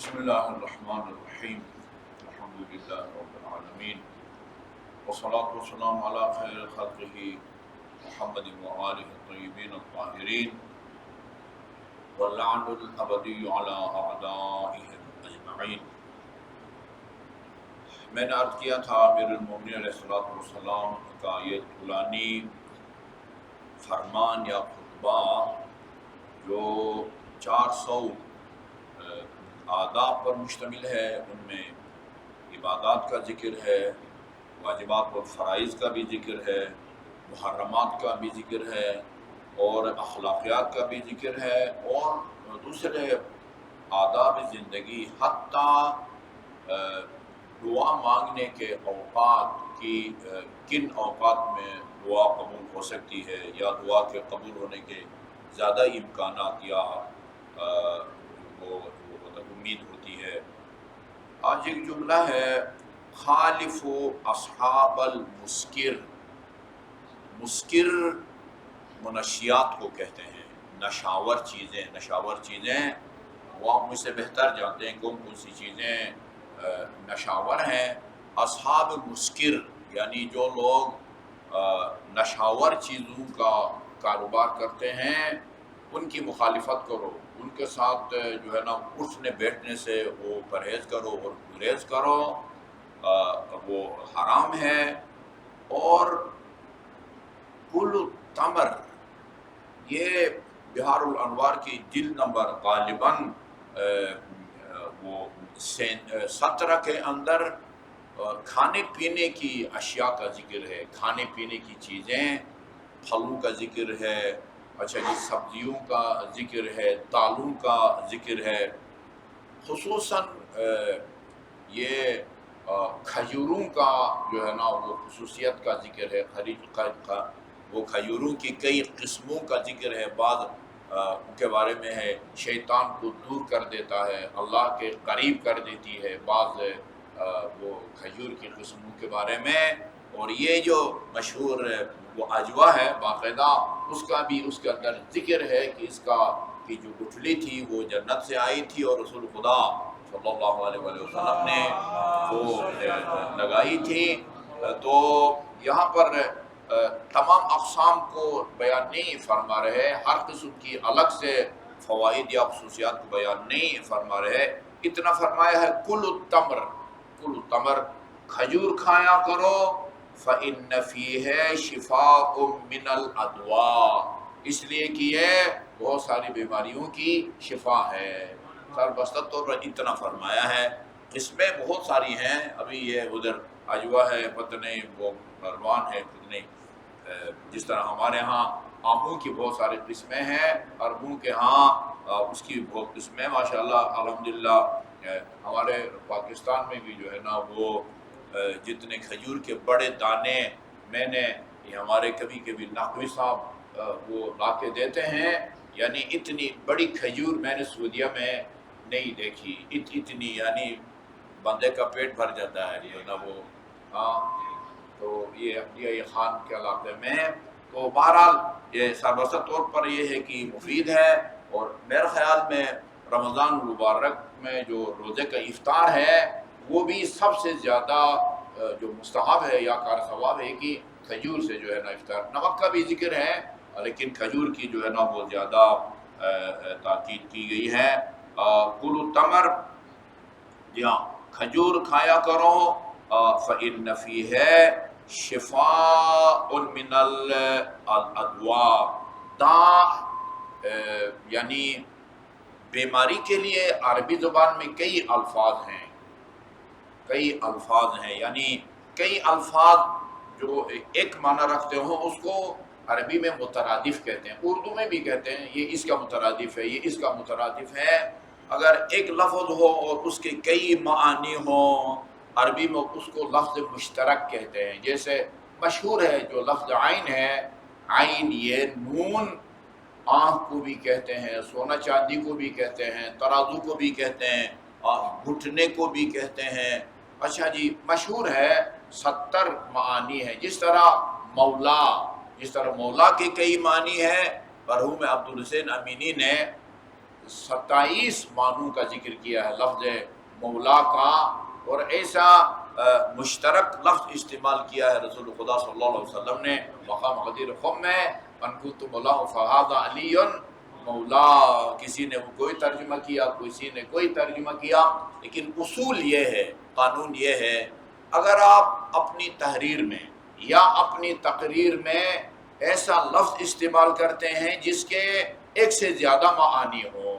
بسم اللہ الرحمن الرحیم الحمد للہ رب العالمین والصلاة والسلام علی خیر خلقہ محمد وآلہ الطیبین الطاہرین واللعن الابدی علی اعدائهم اجمعین۔ میں نے عرض کیا تھا امیر المومنین علیہ الصلوۃ والسلام کا یہ طولانی فرمان یا خطبہ جو 400 آداب پر مشتمل ہے، ان میں عبادات کا ذکر ہے، واجبات اور فرائض کا بھی ذکر ہے، محرمات کا بھی ذکر ہے، اور اخلاقیات کا بھی ذکر ہے، اور دوسرے آداب زندگی، حتیٰ دعا مانگنے کے اوقات کی کن اوقات میں دعا قبول ہو سکتی ہے یا دعا کے قبول ہونے کے زیادہ امکانات یا وہ امید ہوتی ہے۔ آج ایک جملہ ہے، خالف اصحاب المسکر۔ مسکر منشیات کو کہتے ہیں، نشاور چیزیں وہ آپ مجھ سے بہتر جانتے ہیں کون کون سی چیزیں نشاور ہیں۔ اصحاب المسکر یعنی جو لوگ نشاور چیزوں کا کاروبار کرتے ہیں، ان کی مخالفت کرو، ان کے ساتھ جو ہے نا اٹھنے بیٹھنے سے وہ پرہیز کرو اور گریز کرو، وہ حرام ہے۔ اور کل تمر، یہ بہار الانوار کی جلد نمبر غالباً وہ 17 کے اندر کھانے پینے کی اشیاء کا ذکر ہے، کھانے پینے کی چیزیں، پھلوں کا ذکر ہے، اچھا جی سبزیوں کا ذکر ہے، دالوں کا ذکر ہے، خصوصاً یہ کھجوروں کا جو ہے نا وہ خصوصیت کا ذکر ہے، وہ کھجوروں کی کئی قسموں کا ذکر ہے۔ بعض کے بارے میں ہے شیطان کو دور کر دیتا ہے، اللہ کے قریب کر دیتی ہے، بعض وہ کھجور کی قسموں کے بارے میں۔ اور یہ جو مشہور وہ اجوا ہے باقاعدہ، اس کا بھی اس کے اندر ذکر ہے کہ اس کا کی جو گٹھلی تھی وہ جنت سے آئی تھی اور رسول خدا صلی اللہ علیہ وسلم نے وہ لگائی تھی۔ تو یہاں پر تمام اقسام کو بیان نہیں فرما رہے، ہر قسم کی الگ سے فوائد یا خصوصیات کو بیان نہیں فرما رہے، اتنا فرمایا ہے کل التمر، کھجور کھایا کرو، فإن فیہ شفاء من الادواء، اس لیے کہ یہ بہت ساری بیماریوں کی شفا ہے۔ سربستہ طور پر اتنا فرمایا ہے، اس میں بہت ساری ہیں، ابھی یہ ادھر اجوا ہے، پتہ نہیں وہ پروان ہے، پتہ نہیں جس طرح ہمارے ہاں آموں کی بہت ساری قسمیں ہیں، عربوں کے ہاں اس کی بہت قسمیں، ماشاءاللہ الحمدللہ۔ ہمارے پاکستان میں بھی جو ہے نا وہ جتنے کھجور کے بڑے دانے میں نے یہ ہمارے کبھی کبھی نقوی صاحب وہ لا کے دیتے ہیں، یعنی اتنی بڑی کھجور میں نے سعودیہ میں نہیں دیکھی، اتنی یعنی بندے کا پیٹ بھر جاتا ہے جو نا وہ۔ ہاں تو یہ خان کے علاقے میں، تو بہرحال یہ سربستہ طور پر یہ ہے کہ مفید ہے۔ اور میرے خیال میں رمضان المبارک میں جو روزے کا افطار ہے وہ بھی سب سے زیادہ جو مستحب ہے یا کار ثواب ہے کہ کھجور سے جو ہے نا افطار، نمک کا بھی ذکر ہے لیکن کھجور کی جو ہے نا وہ زیادہ تاکید کی گئی ہے۔ کل تمر، جی ہاں کھجور کھایا کرو، فإن فیہ شفاء من الادواء، یعنی بیماری کے لیے عربی زبان میں کئی الفاظ ہیں، یعنی کئی الفاظ جو ایک معنی رکھتے ہوں اس کو عربی میں مترادف کہتے ہیں، اردو میں بھی کہتے ہیں یہ اس کا مترادف ہے، یہ اس کا مترادف ہے۔ اگر ایک لفظ ہو اور اس کے کئی معانی ہوں، عربی میں اس کو لفظ مشترک کہتے ہیں۔ جیسے مشہور ہے جو لفظ عین ہے، عین یہ نون، آنکھ کو بھی کہتے ہیں، سونا چاندی کو بھی کہتے ہیں، ترازو کو بھی کہتے ہیں، گھٹنے کو بھی کہتے ہیں۔ اچھا جی مشہور ہے، 70 معانی ہے۔ جس طرح مولا کے کئی معنی ہیں، مرحوم عبدالحسین امینی نے 27 معنوں کا ذکر کیا ہے لفظ مولا کا، اور ایسا مشترک لفظ استعمال کیا ہے رسول خدا صلی اللہ علیہ وسلم نے مقام غدیر خم میں، من کنت مولا فہذا علی مولا. کسی نے کوئی ترجمہ کیا، کسی نے کوئی ترجمہ کیا، لیکن اصول یہ ہے، قانون یہ ہے، اگر آپ اپنی تحریر میں یا اپنی تقریر میں ایسا لفظ استعمال کرتے ہیں جس کے ایک سے زیادہ معانی ہوں،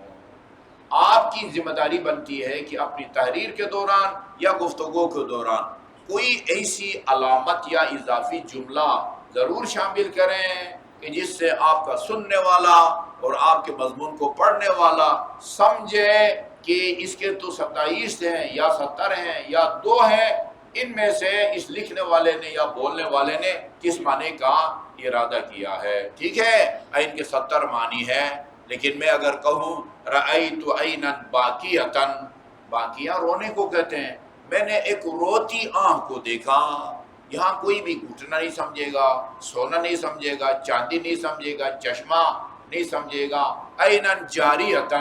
آپ کی ذمہ داری بنتی ہے کہ اپنی تحریر کے دوران یا گفتگو کے دوران کوئی ایسی علامت یا اضافی جملہ ضرور شامل کریں کہ جس سے آپ کا سننے والا اور آپ کے مضمون کو پڑھنے والا سمجھے کہ اس کے تو 27 ہیں یا 70 ہیں یا 2 ہیں، ان میں سے اس لکھنے والے نے یا بولنے والے نے کس معنی کا ارادہ کیا ہے. ٹھیک ہے، ان کے 70 معنی ہے، لیکن میں اگر کہوں رأیت عینا باکیۃ، باکیہ رونے کو کہتے ہیں، میں نے ایک روتی آنکھ کو دیکھا. یہاں کوئی بھی گھٹنا نہیں سمجھے گا، سونا نہیں سمجھے گا، چاندی نہیں سمجھے گا، چشمہ نہیں سمجھے گا. عینا جاریۃ،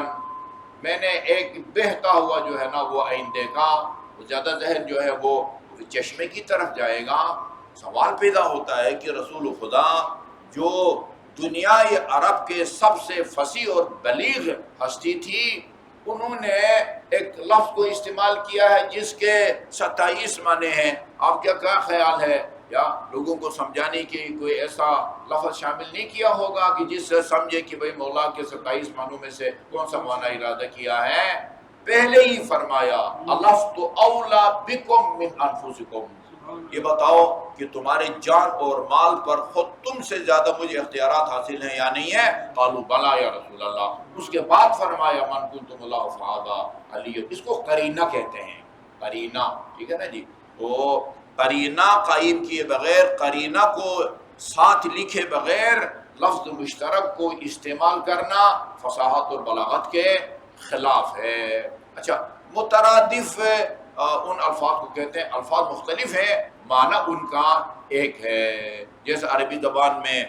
میں نے ایک بہتا ہوا جو ہے نا وہ عین دیکھا. زیادہ ذہن جو ہے وہ چشمے کی طرف جائے گا. سوال پیدا ہوتا ہے کہ رسول خدا جو دنیا عرب کے سب سے فصیح اور بلیغ ہستی تھی، انہوں نے ایک لفظ کو استعمال کیا ہے جس کے 27 معنی ہیں. آپ کیا خیال ہے؟ یا لوگوں کو سمجھانے کی کوئی ایسا لفظ شامل نہیں کیا ہوگا کہ جس سے سمجھے کہ بھئی مولا کے 27 معنوں میں سے کون سا معنی ارادہ کیا ہے؟ پہلے ہی فرمایا الفت اولا بکم من انفسکم، یہ بتاؤ کہ تمہارے جان اور مال پر خود تم سے زیادہ مجھے اختیارات حاصل ہیں یا نہیں ہے؟ قالوا بلا یا رسول اللہ. اس کے بعد فرمایا من کنت مولا فہذا علی. اس کو قرینہ کہتے ہیں، قرینہ. ٹھیک ہے نا جی؟ تو قرینہ قائم کیے بغیر، قرینہ کو ساتھ لکھے بغیر لفظ مشترک کو استعمال کرنا فصاحت اور بلاغت کے خلاف ہے. اچھا، مترادف ان الفاظ کو کہتے ہیں، الفاظ مختلف ہیں، معنی ان کا ایک ہے. جیسے عربی زبان میں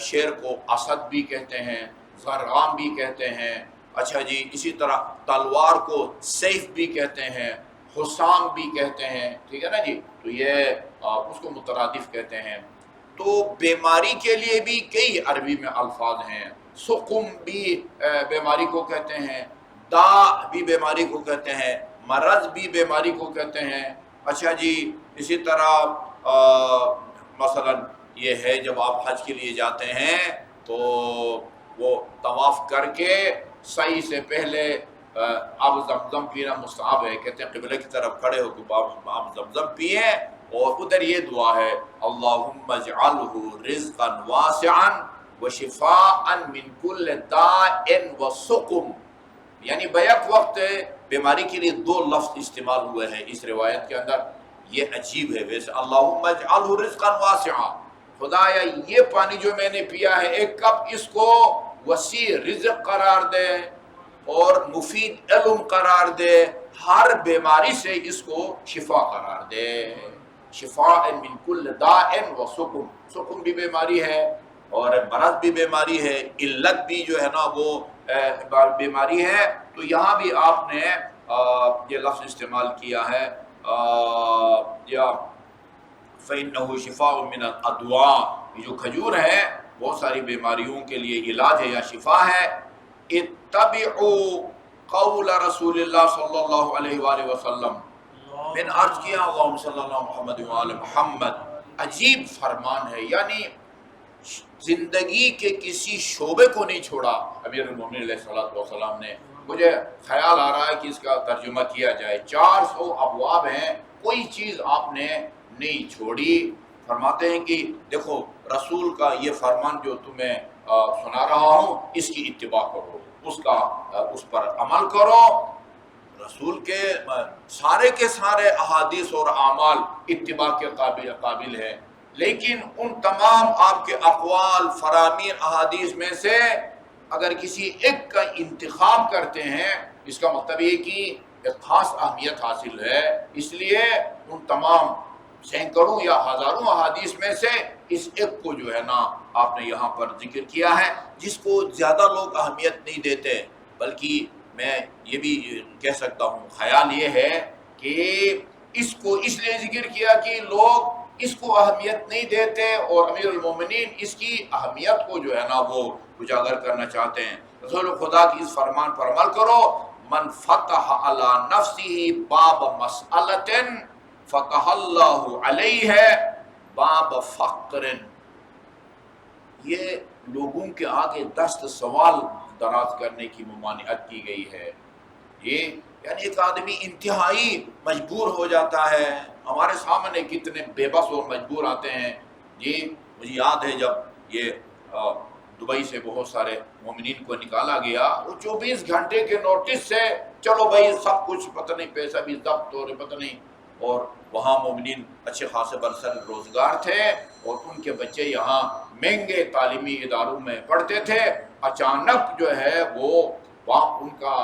شیر کو اسد بھی کہتے ہیں، زرغام بھی کہتے ہیں. اچھا جی، اسی طرح تلوار کو سیف بھی کہتے ہیں، حسام بھی کہتے ہیں. ٹھیک ہے نا جی؟ تو یہ اس کو مترادف کہتے ہیں. تو بیماری کے لیے بھی کئی عربی میں الفاظ ہیں. سقم بھی بیماری کو کہتے ہیں، دا بھی بیماری کو کہتے ہیں، مرض بھی بیماری کو کہتے ہیں. اچھا جی، اسی طرح مثلا یہ ہے جب آپ حج کے لیے جاتے ہیں تو وہ طواف کر کے سعی سے پہلے آب زمزم پینا مستحب ہے. کہتے ہیں قبلہ کی طرف کھڑے ہو کے آب زمزم پیئے، اور ادھر یہ دعا ہے اللہم اجعلہ رزقا واسعا وشفاء من کل داء وسقم. یعنی بیک وقت بیماری کے لیے 2 لفظ استعمال ہوئے ہیں اس روایت کے اندر. یہ عجیب ہے. ویسے اللہم اجعلہ رزقا واسعا، خدایا یہ پانی جو میں نے پیا ہے ایک کپ، اس کو وسیع رزق قرار دے اور مفید علم قرار دے، ہر بیماری سے اس کو شفا قرار دے. شفاء من کل داء وسقم، سقم بھی بیماری ہے اور مرض بھی بیماری ہے، علت بھی جو ہے نا وہ بیماری ہے. تو یہاں بھی آپ نے یہ لفظ استعمال کیا ہے یا فَإِنَّهُ شِفَاءٌ مِّنَ الْأَدْوَاءِ. یہ جو کھجور ہے بہت ساری بیماریوں کے لیے علاج ہے یا شفا ہے. اتبعوا قول رسول اللہ صلی اللہ علیہ وآلہ وسلم. میں نے عرض کیا اللہم صلی اللہ محمد وآل محمد. عجیب فرمان ہے، یعنی زندگی کے کسی شعبے کو نہیں چھوڑا امیر المومنین علیہ السلام نے. مجھے خیال آ رہا ہے کہ اس کا ترجمہ کیا جائے. 400 ابواب ہیں، کوئی چیز آپ نے نہیں چھوڑی. فرماتے ہیں کہ دیکھو رسول کا یہ فرمان جو تمہیں سنا رہا ہوں، اس کی اتباع کرو، اس پر عمل کرو. رسول کے سارے احادیث اور اعمال اتباع کے قابل ہیں، لیکن ان تمام آپ کے اقوال فرامین احادیث میں سے اگر کسی ایک کا انتخاب کرتے ہیں، اس کا مطلب یہ کہ ایک خاص اہمیت حاصل ہے. اس لیے ان تمام سینکڑوں یا ہزاروں احادیث میں سے اس ایک کو جو ہے نا آپ نے یہاں پر ذکر کیا ہے، جس کو زیادہ لوگ اہمیت نہیں دیتے. بلکہ میں یہ بھی کہہ سکتا ہوں، خیال یہ ہے کہ اس کو اس لیے ذکر کیا کہ لوگ اس کو اہمیت نہیں دیتے، اور امیر المومنین اس کی اہمیت کو جو ہے نا وہ اجاگر کرنا چاہتے ہیں۔ رسول خدا کی اس فرمان پر عمل کرو، من فتح علی نفسہ باب مسئلۃ فتح اللہ علیہ باب فقر۔ یہ لوگوں کے آگے دست سوال دراز کرنے کی ممانعت کی گئی ہے۔ یہ یعنی ایک آدمی انتہائی مجبور ہو جاتا ہے، ہمارے سامنے کتنے بے بس اور مجبور آتے ہیں۔ یہ مجھے یاد ہے جب یہ دبئی سے بہت سارے مومنین کو نکالا گیا، وہ 24 گھنٹے کے نوٹس سے چلو بھائی سب کچھ پتہ نہیں، پیسہ بھی ضبط اور پتہ نہیں، اور وہاں مومنین اچھے خاصے برسر روزگار تھے اور ان کے بچے یہاں مہنگے تعلیمی اداروں میں پڑھتے تھے۔ اچانک جو ہے وہ وہاں ان کا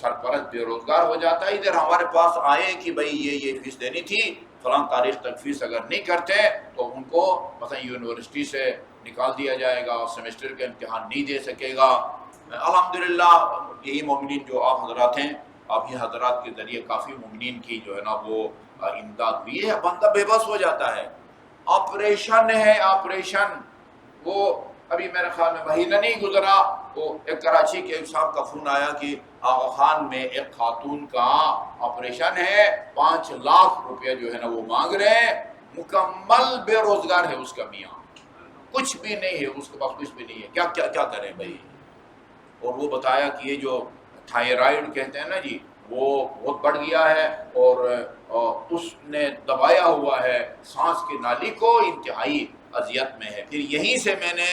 سرپرست بے روزگار ہو جاتا ہے، ادھر ہمارے پاس آئے کہ بھائی یہ فیس دینی تھی، فلاں تاریخ تک فیس اگر نہیں کرتے تو ان کو مثلا یونیورسٹی سے نکال دیا جائے گا، سیمسٹر کا امتحان نہیں دے سکے گا۔ الحمدللہ یہی مومنین جو آپ حضرات ہیں، آپ یہ حضرات کے ذریعے کافی مومنین کی جو ہے نا وہ امداد ہوئی ہے۔ بندہ بے بس ہو جاتا ہے، آپریشن ہے آپریشن، وہ ابھی میرے خیال میں مہینہ نہیں گزرا، وہ ایک کراچی کے ایک صاحب کا فون آیا کہ آغا خان میں ایک خاتون کا آپریشن ہے، 5 لاکھ روپیہ جو ہے نا وہ مانگ رہے ہیں، مکمل بے روزگار ہے اس کا میاں، کچھ بھی نہیں ہے اس کے پاس، کچھ بھی نہیں ہے، کیا کریں بھائی۔ اور وہ بتایا کہ یہ جو تھائرائیڈ کہتے ہیں نا جی، وہ بہت بڑھ گیا ہے اور اس نے دبایا ہوا ہے سانس کی نالی کو، انتہائی اذیت میں ہے۔ پھر یہیں سے میں نے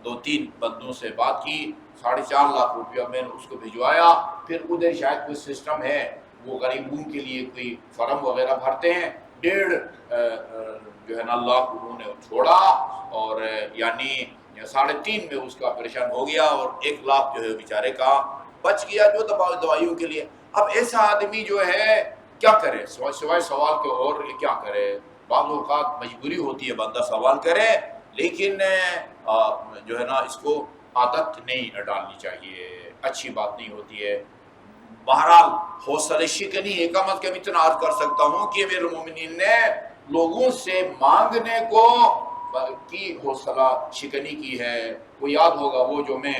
2-3 بندوں سے بات کی، 4.5 لاکھ روپیہ میں نے اس کو بھجوایا۔ پھر ادھر شاید کوئی سسٹم ہے، وہ غریبوں کے لیے کوئی فارم وغیرہ بھرتے ہیں، 1.5 جو ہے نا لاکھ انہوں نے چھوڑا، اور یعنی 3.5 میں اس کا آپریشن ہو گیا، اور 1 لاکھ جو ہے بیچارے کا بچ گیا جو دوائیوں کے لیے۔ اب ایسا آدمی جو ہے کیا کرے سوائے سوال کے، اور کیا کرے؟ بعض اوقات مجبوری ہوتی ہے بندہ سوال کرے، لیکن جو ہے نا اس کو عادت نہیں ڈالنی چاہیے، اچھی بات نہیں ہوتی ہے۔ بہرحال حوصلہ شکنی ہے، کم از کم اتنا عرض کر سکتا ہوں کہ امیر المومنین نے لوگوں سے مانگنے کو کی حوصلہ شکنی کی ہے۔ وہ یاد ہوگا وہ جو میں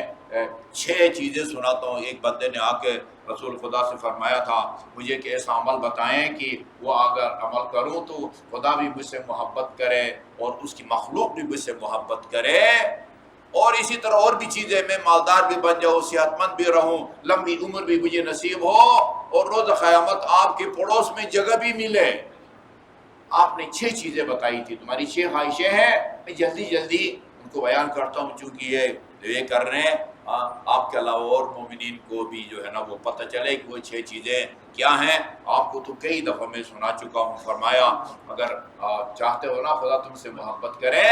6 چیزیں سناتا ہوں، ایک بندے نے آ کے رسول خدا سے فرمایا تھا مجھے ایک ایسا عمل بتائیں کہ وہ اگر عمل کروں تو خدا بھی مجھ سے محبت کرے اور اس کی مخلوق بھی مجھ سے محبت کرے، اور اسی طرح اور بھی چیزیں، میں مالدار بھی بن جاؤں، صحت مند بھی رہوں، لمبی عمر بھی مجھے نصیب ہو، اور روز قیامت آپ کے پڑوس میں جگہ بھی ملے۔ آپ نے 6 چیزیں بتائی تھی، تمہاری 6 خواہشیں ہیں، میں جلدی ان کو بیان کرتا ہوں، چونکہ یہ کر رہے ہیں آپ کے علاوہ اور مومنین کو بھی جو ہے نا وہ پتہ چلے کہ وہ 6 چیزیں کیا ہیں۔ آپ کو تو کئی دفعہ میں سنا چکا ہوں، فرمایا اگر چاہتے ہو نا خدا تم سے محبت کرے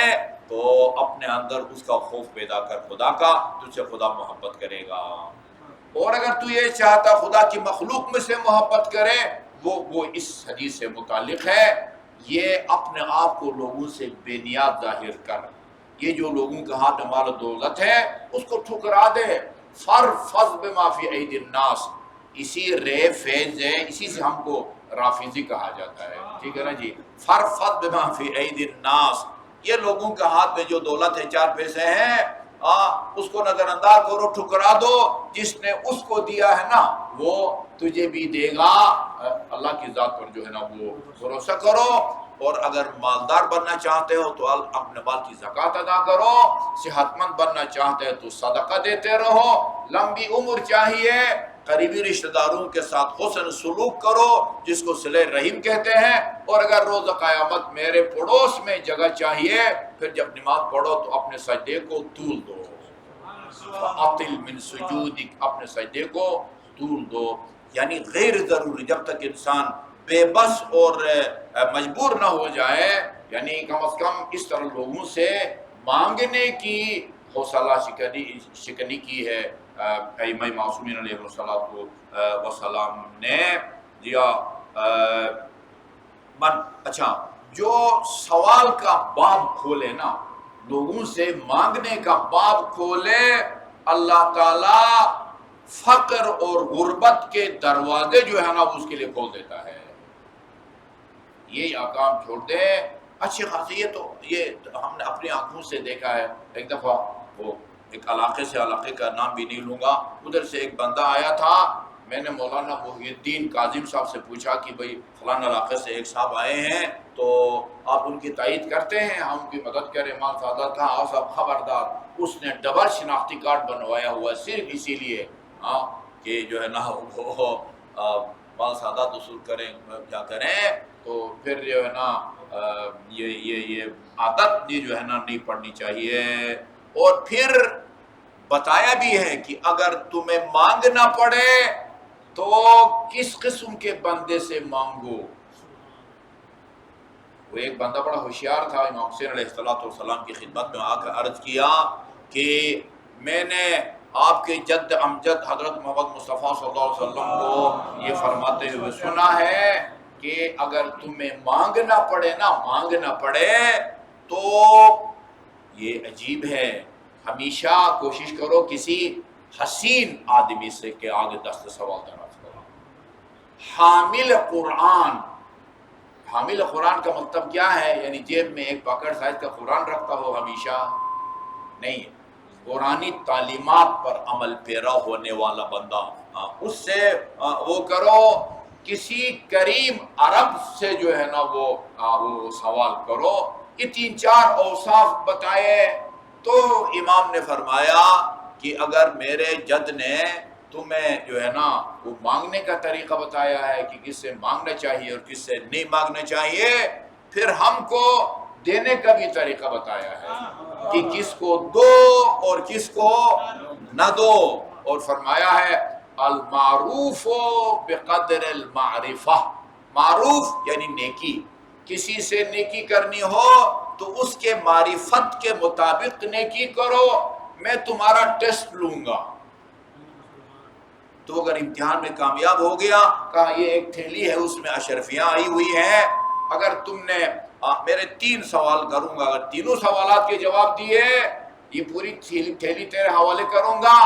تو اپنے اندر اس کا خوف پیدا کر خدا کا، تجھ سے خدا محبت کرے گا، اور اگر تو یہ چاہتا خدا کی مخلوق میں سے محبت کرے، وہ اس حدیث سے متعلق ہے، یہ اپنے آپ کو لوگوں سے بے نیاز ظاہر کر، یہ جو لوگوں کے ہاتھ میں مال و دولت ہے اس کو ٹھکرا دے، فرفض بما فی ایدی الناس، اسی رے فیض ہے، اسی سے ہم کو رافضی کہا جاتا ہے، ٹھیک ہے نا جی، فرفض بما فی ایدی الناس، یہ لوگوں کے ہاتھ میں جو دولت ہے، 4 پیسے ہیں، اس کو نظر انداز کرو، ٹھکرا دو، جس نے اس کو دیا ہے نا وہ تجھے بھی دے گا، اللہ کی ذات پر جو ہے نا وہ بھروسہ کرو، اور اگر مالدار بننا چاہتے ہو تو اپنے مال کی زکوٰۃ ادا کرو، صحت مند بننا چاہتے ہو تو صدقہ دیتے رہو، لمبی عمر چاہیے، قریبی رشتہ داروں کے ساتھ حسن سلوک کرو جس کو صلہ رحم کہتے ہیں، اور اگر روز قیامت میرے پڑوس میں جگہ چاہیے، پھر جب نماز پڑھو تو اپنے سجدے کو طول دو، فَأَطِلْ مِنْ سُجُودِكَ، اپنے سجدے کو طول دو، یعنی غیر ضروری جب تک انسان بے بس اور مجبور نہ ہو جائے، یعنی کم از کم اس طرح لوگوں سے مانگنے کی حوصلہ شکنی کی ہے ائمہ معصومین علیہ السلام نے دیا۔ اچھا، جو سوال کا باب کھولے نا، لوگوں سے مانگنے کا باب کھولے، اللہ تعالی فقر اور غربت کے دروازے جو ہے نا اس کے لیے کھول دیتا ہے. یہ کام چھوڑ دے. اچھی خاصی یہ ہم نے اپنی آنکھوں سے دیکھا ہے. ایک دفعہ وہ ایک علاقے سے، علاقے کا نام بھی نہیں لوں گا، ادھر سے ایک بندہ آیا تھا. میں نے مولانا محی الدین کاظم صاحب سے پوچھا کہ بھئی فلاں علاقے سے ایک صاحب آئے ہیں تو آپ ان کی تائید کرتے ہیں، ہم ان کی مدد کریں. مال سعادت کہا آؤ صاحب خبردار. اس نے ڈبل شناختی کارڈ بنوایا ہوا صرف اسی لیے کہ جو ہے نا وہ مال سعادت وصول کریں کیا کریں. تو پھر جو ہے نا یہ عادت یہ جو ہے نا نہیں پڑنی چاہیے. اور پھر بتایا بھی ہے کہ اگر تمہیں مانگنا پڑے تو کس قسم کے بندے سے مانگو. وہ ایک بندہ بڑا ہوشیار تھا. امام حسین علیہ السلام کی خدمت میں آ کر عرض کیا کہ میں نے آپ کے جد امجد حضرت محمد مصطفیٰ صلی اللہ علیہ وسلم کو یہ فرماتے ہوئے سنا ہے کہ اگر تمہیں مانگنا پڑے تو یہ عجیب ہے، ہمیشہ کوشش کرو کسی حسین آدمی سے کہ آگے دست سوال دراز کرو. حامل قرآن کا مطلب کیا ہے؟ یعنی جیب میں ایک پاکٹ سائز کا قرآن رکھتا ہو ہمیشہ نہیں ہے. قرآنی تعلیمات پر عمل پیرا ہونے والا بندہ، اس سے وہ کرو. کسی کریم عرب سے جو ہے نا وہ سوال کرو. یہ 3-4 اوصاف بتائے تو امام نے فرمایا کہ اگر میرے جد نے تمہیں جو ہے نا وہ مانگنے کا طریقہ بتایا ہے کہ کس سے مانگنا چاہیے اور کس سے نہیں مانگنا چاہیے، پھر ہم کو دینے کا بھی طریقہ بتایا ہے کہ کس کو دو اور کس کو نہ دو. اور فرمایا ہے المعروف بقدر المعرفہ. معروف یعنی نیکی. کسی سے نیکی کرنی ہو تو اس کے معرفت کے مطابق نیکی کرو. میں تمہارا ٹیسٹ لوں گا. تو اگر امتحان میں کامیاب ہو گیا، کہا یہ ایک تھیلی ہے اس میں اشرفیاں آئی ہوئی ہیں، اگر تم نے میرے 3 سوال کروں گا، اگر تینوں سوالات کے جواب دیے یہ پوری تھیلی تیرے حوالے کروں گا.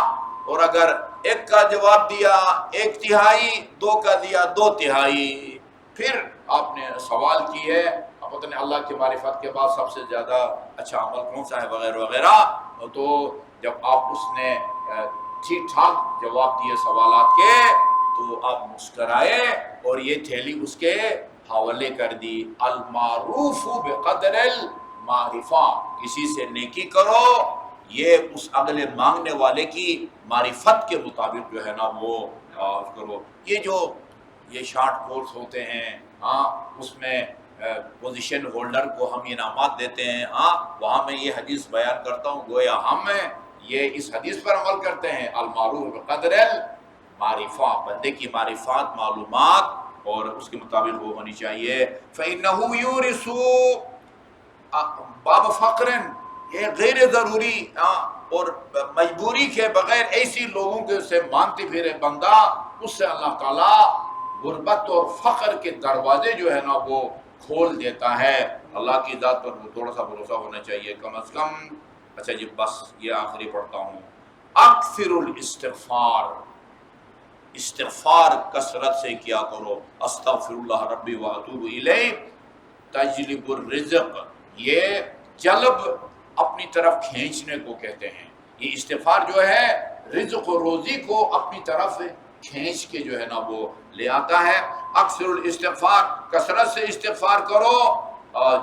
اور اگر ایک کا جواب دیا 1/3، 2 کا دیا 2/3. پھر آپ نے سوال کی ہے اب پتہ نہیں اللہ کی معرفت کے بعد سب سے زیادہ اچھا عمل کون سا ہے وغیرہ وغیرہ. تو جب آپ اس نے ٹھیک ٹھاک جواب دیے سوالات کے تو آپ مسکرائے اور یہ تھیلی اس کے حوالے کر دی. المعروف بقدر المعرفہ. کسی سے نیکی کرو یہ اس اگلے مانگنے والے کی معرفت کے مطابق جو ہے نا وہ کرو. یہ شارٹ کورس ہوتے ہیں اس میں پوزیشن ہولڈر کو ہم انعامات دیتے ہیں. وہاں میں یہ حدیث بیان کرتا ہوں گویا ہم یہ اس حدیث پر عمل کرتے ہیں. المعروف بقدر المعرفہ. بندے کی معرفات معلومات اور اس کے مطابق وہ ہونی چاہیے. فَإِنَّهُ يُورِثُ باب فقر. یہ غیر ضروری اور مجبوری کے بغیر ایسی لوگوں کے سے مانگتے پھرے بندہ، اس سے اللہ تعالیٰ غربت اور فقر کے دروازے جو ہے نا وہ کھول دیتا ہے. اللہ کی ذات پر تھوڑا سا بھروسہ ہونا چاہیے کم از کم. اچھا جی بس یہ آخری پڑھتا ہوں. اکثر الاستغفار. استغفار کثرت سے کیا کرو. استغفر اللہ ربی واتوب الیہ تجلب الرزق. یہ جلب اپنی طرف کھینچنے کو کہتے ہیں. یہ استغفار جو ہے رزق و روزی کو اپنی طرف کھینچ کے جو ہے نا وہ لے آتا ہے. اکثر الاستغفار. کثرت سے استغفار کرو.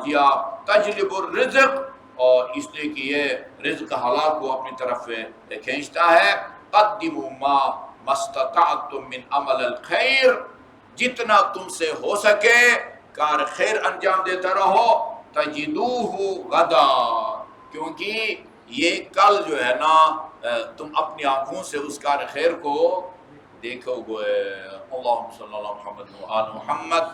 جیا تجلب الرزق. اور اس لیے کہ یہ رزق حلال کو اپنی طرف کھینچتا ہے. قدموا ما استطعتم من عمل الخیر. جتنا تم سے ہو سکے کار خیر انجام دیتا رہو. تجدوہ غدا. کیونکہ یہ کل جو ہے نا تم اپنی آنکھوں سے اس کار خیر کو دیکھو گے. اللہم صلی اللہ محمد و آل محمد.